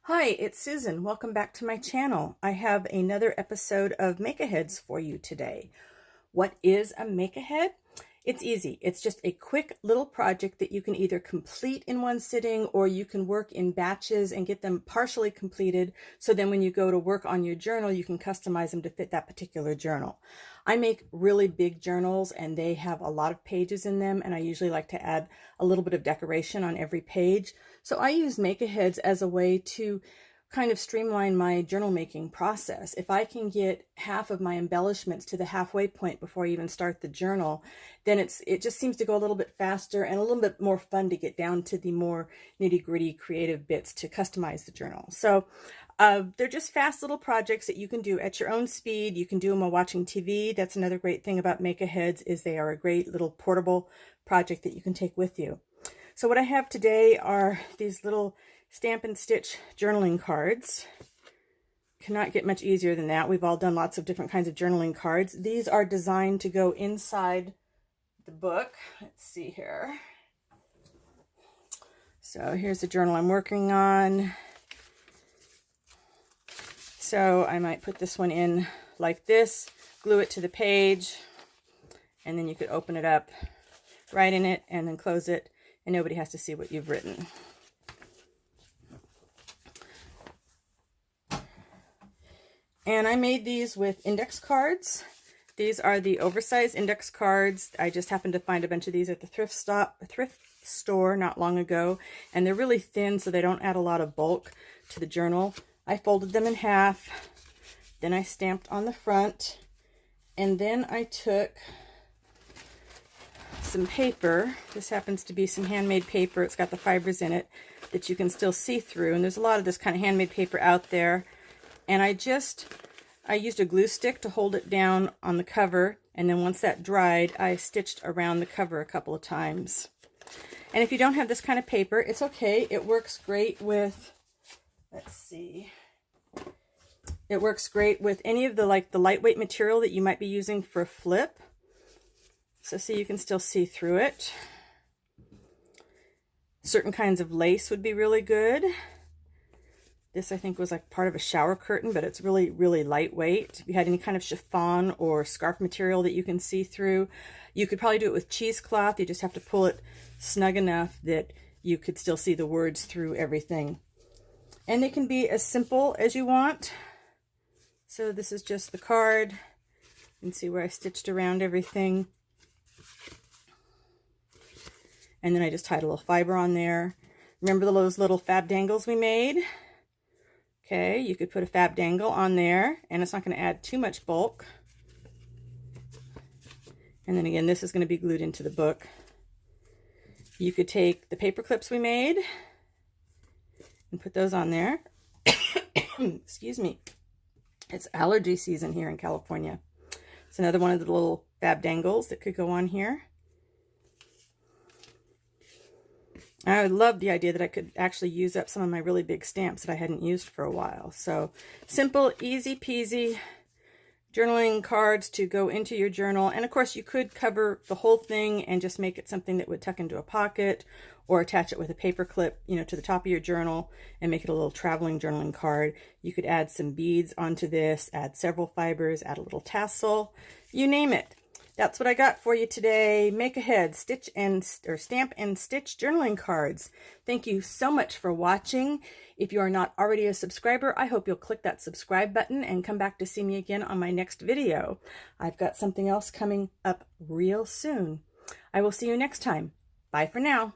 Hi, it's Susan. Welcome back to my channel. I have another episode of Make-aheads for you today. What is a make-ahead? It's easy. It's just a quick little project that you can either complete in one sitting or you can work in batches and get them partially completed. So then when you go to work on your journal, you can customize them to fit that particular journal. I make really big journals and they have a lot of pages in them, and I usually like to add a little bit of decoration on every page. So I use make-aheads as a way to kind of streamline my journal making process. If I can get half of my embellishments to the halfway point before I even start the journal, then it just seems to go a little bit faster and a little bit more fun to get down to the more nitty-gritty creative bits to customize the journal. So they're just fast little projects that you can do at your own speed. You can do them while watching TV. That's another great thing about Make-aheads, is they are a great little portable project that you can take with you. So what I have today are these little stamp and stitch journaling cards. Cannot get much easier than that. We've all done lots of different kinds of journaling cards. These are designed to go inside the book. Let's see here. So here's the journal I'm working on. So I might put this one in like this, glue it to the page, and then you could open it up, write in it, and then close it, and nobody has to see what you've written. And I made these with index cards. These are the oversized index cards. I just happened to find a bunch of these at the thrift store not long ago, and they're really thin, so they don't add a lot of bulk to the journal. I folded them in half, then I stamped on the front, and then I took some paper. This happens to be some handmade paper. It's got the fibers in it that you can still see through, and there's a lot of this kind of handmade paper out there. And I used a glue stick to hold it down on the cover, and then once that dried, I stitched around the cover a couple of times. And if you don't have this kind of paper, it's okay. It works great with, let's see, it works great with any of the lightweight material that you might be using for a flip. So see, you can still see through it. Certain kinds of lace would be really good. This, I think, was like part of a shower curtain, but it's really, really lightweight. If you had any kind of chiffon or scarf material that you can see through, you could probably do it with cheesecloth. You just have to pull it snug enough that you could still see the words through everything. And they can be as simple as you want. So this is just the card. You can see where I stitched around everything. And then I just tied a little fiber on there. Remember those little fab dangles we made? Okay, you could put a fab dangle on there, and it's not going to add too much bulk. And then again, this is going to be glued into the book. You could take the paper clips we made and put those on there. Excuse me. It's allergy season here in California. It's another one of the little fab dangles that could go on here. I love the idea that I could actually use up some of my really big stamps that I hadn't used for a while. So simple, easy peasy journaling cards to go into your journal. And of course, you could cover the whole thing and just make it something that would tuck into a pocket, or attach it with a paper clip, to the top of your journal and make it a little traveling journaling card. You could add some beads onto this, add several fibers, add a little tassel, you name it. That's what I got for you today. Make-ahead stamp and stitch journaling cards. Thank you so much for watching. If you are not already a subscriber, I hope you'll click that subscribe button and come back to see me again on my next video. I've got something else coming up real soon. I will see you next time. Bye for now.